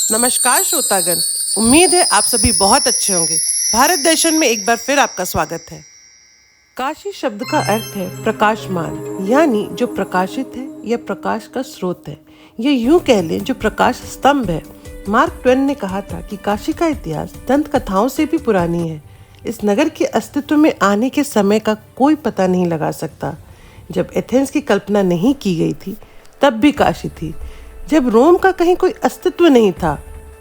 नमस्कार श्रोतागण। उम्मीद है आप सभी बहुत अच्छे होंगे। भारत दर्शन में एक बार फिर आपका स्वागत है। काशी शब्द का अर्थ है प्रकाशमान, यानी जो प्रकाशित है या प्रकाश का स्रोत है, या यूं कह लें जो प्रकाश स्तंभ है। मार्क ट्वेन ने कहा था कि काशी का इतिहास दंत कथाओं से भी पुरानी है। इस नगर के अस्तित्व में आने के समय का कोई पता नहीं लगा सकता। जब एथेंस की कल्पना नहीं की गई थी तब भी काशी थी। जब रोम का कहीं कोई अस्तित्व नहीं था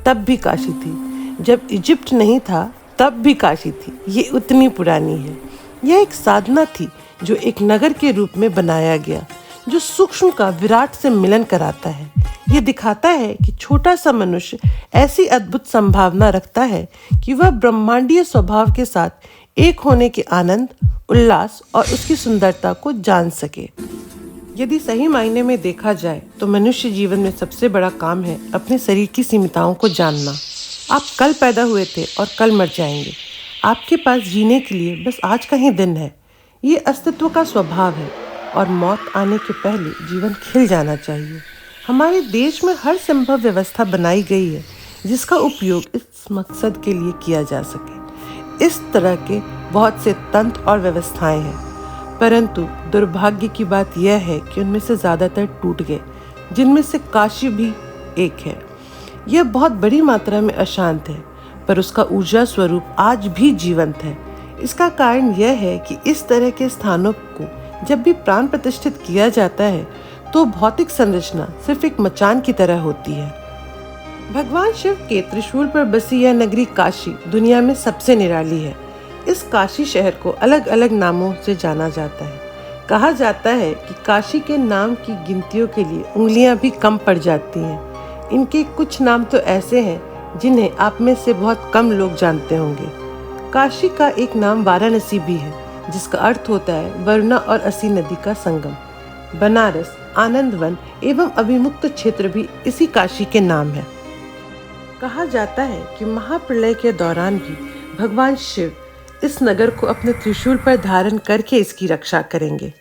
तब भी काशी थी। जब इजिप्ट नहीं था तब भी काशी थी। ये उतनी पुरानी है। यह एक साधना थी जो एक नगर के रूप में बनाया गया, जो सूक्ष्म का विराट से मिलन कराता है। ये दिखाता है कि छोटा सा मनुष्य ऐसी अद्भुत संभावना रखता है कि वह ब्रह्मांडीय स्वभाव के साथ एक होने के आनंद, उल्लास और उसकी सुंदरता को जान सके। यदि सही मायने में देखा जाए तो मनुष्य जीवन में सबसे बड़ा काम है अपने शरीर की सीमिताओं को जानना। आप कल पैदा हुए थे और कल मर जाएंगे। आपके पास जीने के लिए बस आज का ही दिन है। ये अस्तित्व का स्वभाव है और मौत आने के पहले जीवन खिल जाना चाहिए। हमारे देश में हर संभव व्यवस्था बनाई गई है जिसका उपयोग इस मकसद के लिए किया जा सके। इस तरह के बहुत से तंत्र और व्यवस्थाएं हैं, परंतु दुर्भाग्य की बात यह है कि उनमें से ज़्यादातर टूट गए, जिनमें से काशी भी एक है। यह बहुत बड़ी मात्रा में अशांत है, पर उसका ऊर्जा स्वरूप आज भी जीवंत है। इसका कारण यह है कि इस तरह के स्थानों को जब भी प्राण प्रतिष्ठित किया जाता है तो भौतिक संरचना सिर्फ एक मचान की तरह होती है। भगवान शिव के त्रिशूल पर बसी यह नगरी काशी दुनिया में सबसे निराली है। इस काशी शहर को अलग अलग नामों से जाना जाता है। कहा जाता है कि काशी के नाम की गिनतियों के लिए उंगलियां भी कम पड़ जाती हैं। इनके कुछ नाम तो ऐसे हैं जिन्हें आप में से बहुत कम लोग जानते होंगे। काशी का एक नाम वाराणसी भी है, जिसका अर्थ होता है वरुणा और असी नदी का संगम। बनारस, आनंदवन एवं अभिमुक्त क्षेत्र भी इसी काशी के नाम है। कहा जाता है कि महाप्रलय के दौरान भी भगवान शिव इस नगर को अपने त्रिशूल पर धारण करके इसकी रक्षा करेंगे।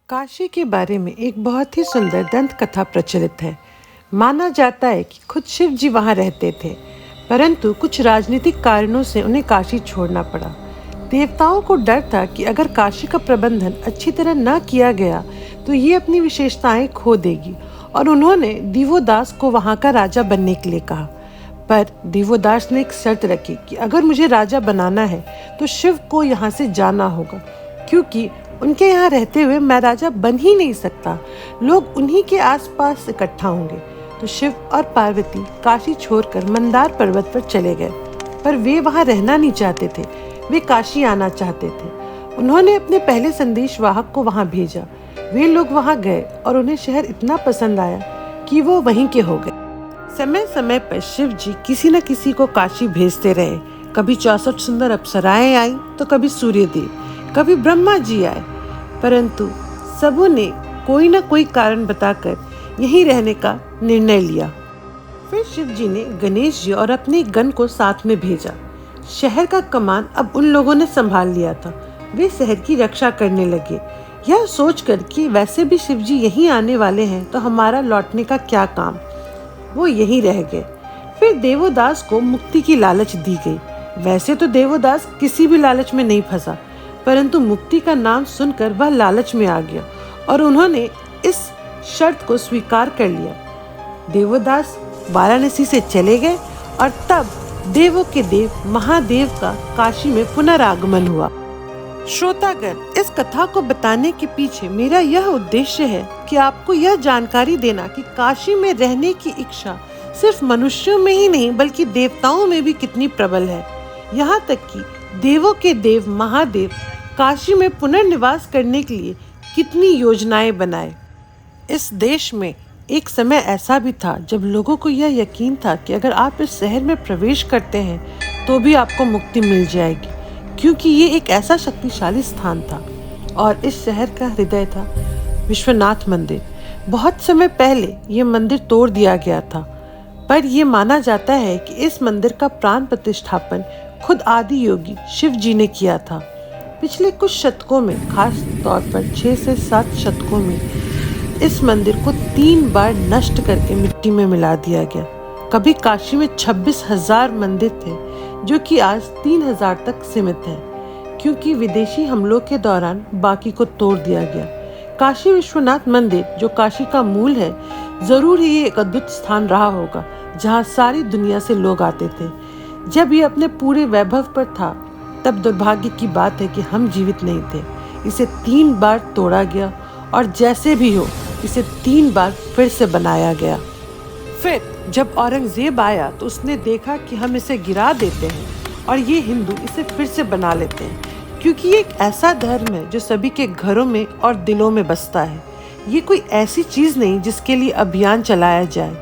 काशी के बारे में एक बहुत ही सुंदर दंत कथा प्रचलित है। माना जाता है कि खुद शिव जी वहाँ रहते थे, परंतु कुछ राजनीतिक कारणों से उन्हें काशी छोड़ना पड़ा। देवताओं को डर था कि अगर काशी का प्रबंधन अच्छी तरह न किया गया तो ये अपनी विशेषताएं खो देगी, और उन्होंने दिवोदास को वहाँ का राजा बनने के लिए कहा। पर दिवोदास ने एक शर्त रखी कि अगर मुझे राजा बनाना है तो शिव को यहाँ से जाना होगा, क्योंकि उनके यहाँ रहते हुए मैं राजा बन ही नहीं सकता। लोग उन्हीं के आसपास इकट्ठा होंगे। तो शिव और पार्वती काशी छोड़कर मंदार पर्वत पर चले गए, पर वे वहाँ रहना नहीं चाहते थे। वे काशी आना चाहते थे। उन्होंने अपने पहले संदेश वाहक को वहाँ भेजा। वे लोग वहाँ गए और उन्हें शहर इतना पसंद आया कि वो वहीं के हो गए। समय समय पर शिव जी किसी न किसी को काशी भेजते रहे। कभी 64 सुंदर अप्सराएं आई तो कभी सूर्यदेव, कभी ब्रह्मा जी आए, परंतु सबों ने कोई न कोई कारण बताकर यहीं रहने का निर्णय लिया। फिर शिव जी ने गणेश जी और अपने गण को साथ में भेजा। शहर का कमान अब उन लोगों ने संभाल लिया था। वे शहर की रक्षा करने लगे, यह सोचकर कि वैसे भी शिव जी यहीं आने वाले हैं तो हमारा लौटने का क्या काम। वो यहीं रह गए। फिर देवोदास को मुक्ति की लालच दी गई। वैसे तो देवोदास किसी भी लालच में नहीं फंसा, परंतु मुक्ति का नाम सुनकर वह लालच में आ गया और उन्होंने इस शर्त को स्वीकार कर लिया। देवोदास वाराणसी से चले गए और तब देवों के देव महादेव का काशी में पुनरागमन हुआ। श्रोतागण, इस कथा को बताने के पीछे मेरा यह उद्देश्य है कि आपको यह जानकारी देना कि काशी में रहने की इच्छा सिर्फ मनुष्यों में ही नहीं बल्कि देवताओं में भी कितनी प्रबल है। यहाँ तक कि देवों के देव महादेव काशी में पुनर्निवास करने के लिए कितनी योजनाएं बनाए। इस देश में एक समय ऐसा भी था जब लोगों को यह यकीन था कि अगर आप इस शहर में प्रवेश करते हैं तो भी आपको मुक्ति मिल जाएगी, क्योंकि ये एक ऐसा शक्तिशाली स्थान था। और इस शहर का हृदय था विश्वनाथ मंदिर। बहुत समय पहले ये मंदिर तोड़ दिया गया था, पर यह माना जाता है कि इस मंदिर का प्राण प्रतिष्ठापन खुद आदि योगी शिव जी ने किया था। पिछले कुछ शतकों में, खास तौर पर 6 से 7 शतकों में, इस मंदिर को 3 बार नष्ट करके मिट्टी में मिला दिया गया। कभी काशी में 26,000 मंदिर थे जो कि आज 3,000 तक सीमित है, क्योंकि विदेशी हमलों के दौरान बाकी को तोड़ दिया गया। काशी विश्वनाथ मंदिर, जो काशी का मूल है, जरूर ही एक अद्भुत स्थान रहा होगा जहाँ सारी दुनिया से लोग आते थे। जब ये अपने पूरे वैभव पर था, तब दुर्भाग्य की बात है कि हम जीवित नहीं थे। इसे 3 बार तोड़ा गया और जैसे भी हो इसे 3 बार फिर से बनाया गया। फिर जब औरंगजेब आया तो उसने देखा कि हम इसे गिरा देते हैं और ये हिंदू इसे फिर से बना लेते हैं, क्योंकि ये एक ऐसा धर्म है जो सभी के घरों में और दिलों में बसता है। ये कोई ऐसी चीज नहीं जिसके लिए अभियान चलाया जाए।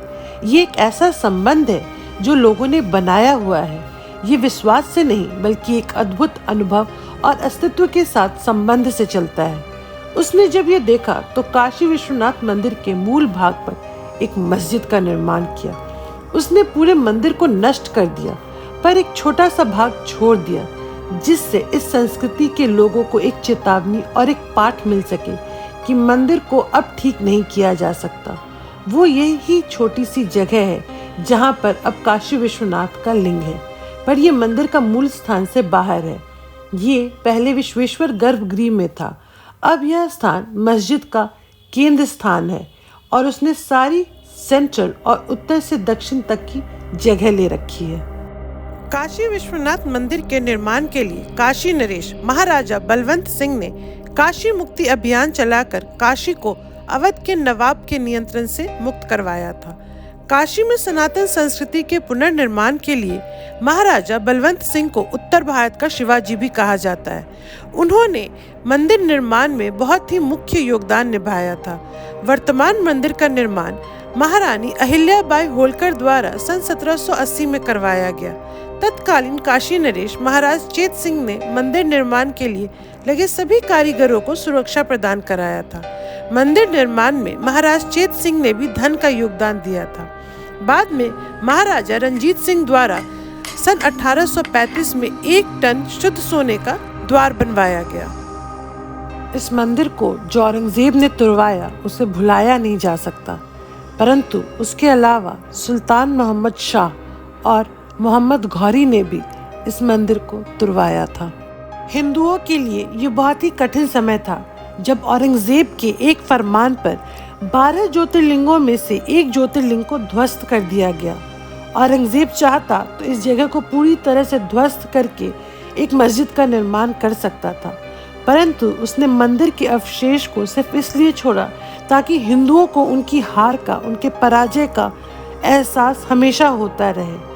ये एक ऐसा संबंध है जो लोगों ने बनाया हुआ है। ये विश्वास से नहीं बल्कि एक अद्भुत अनुभव और अस्तित्व के साथ संबंध से चलता है। उसने जब ये देखा तो काशी विश्वनाथ मंदिर के मूल भाग पर एक मस्जिद का निर्माण किया। उसने पूरे मंदिर को नष्ट कर दिया, पर एक छोटा सा भाग छोड़ दिया, जिससे इस संस्कृति के लोगों को एक चेतावनी और एक पाठ मिल सके कि मंदिर को अब ठीक नहीं किया जा सकता। वो यही छोटी सी जगह है जहाँ पर अब काशी विश्वनाथ का लिंग है, पर यह मंदिर का मूल स्थान से बाहर है। ये पहले विश्वेश्वर गर्भगृह में था। अब यह स्थान मस्जिद का केंद्र स्थान है और उसने सारी सेंट्रल और उत्तर से दक्षिण तक की जगह ले रखी है। काशी विश्वनाथ मंदिर के निर्माण के लिए काशी नरेश महाराजा बलवंत सिंह ने काशी मुक्ति अभियान चलाकर काशी को अवध के नवाब के नियंत्रण से मुक्त करवाया था। काशी में सनातन संस्कृति के पुनर्निर्माण के लिए महाराजा बलवंत सिंह को उत्तर भारत का शिवाजी भी कहा जाता है। उन्होंने मंदिर निर्माण में बहुत ही मुख्य योगदान निभाया था। वर्तमान मंदिर का निर्माण महारानी अहिल्याबाई होलकर द्वारा सन 1780 में करवाया गया। तत्कालीन काशी नरेश महाराज चेत सिंह ने मंदिर निर्माण के लिए लगे सभी कारीगरों को सुरक्षा प्रदान कराया था। मंदिर निर्माण में महाराज चेत सिंह ने भी धन का योगदान दिया था। बाद में महाराजा रंजीत सिंह द्वारा सन 1835 में 1 टन शुद्ध सोने का द्वार बनवाया गया। इस मंदिर को जो औरंगजेब ने तुड़वाया उसे भुलाया नहीं जा सकता, परंतु उसके अलावा सुल्तान मोहम्मद शाह और मोहम्मद गौरी ने भी इस मंदिर को तुड़वाया था। हिंदुओं के लिए ये बहुत ही कठिन समय था जब औरंगजेब के एक फरमान पर 12 ज्योतिर्लिंगों में से एक ज्योतिर्लिंग को ध्वस्त कर दिया गया। औरंगजेब चाहता तो इस जगह को पूरी तरह से ध्वस्त करके एक मस्जिद का निर्माण कर सकता था, परंतु उसने मंदिर के अवशेष को सिर्फ इसलिए छोड़ा ताकि हिंदुओं को उनकी हार का, उनके पराजय का एहसास हमेशा होता रहे।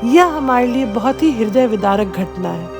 यह हमारे लिए बहुत ही हृदय विदारक घटना है।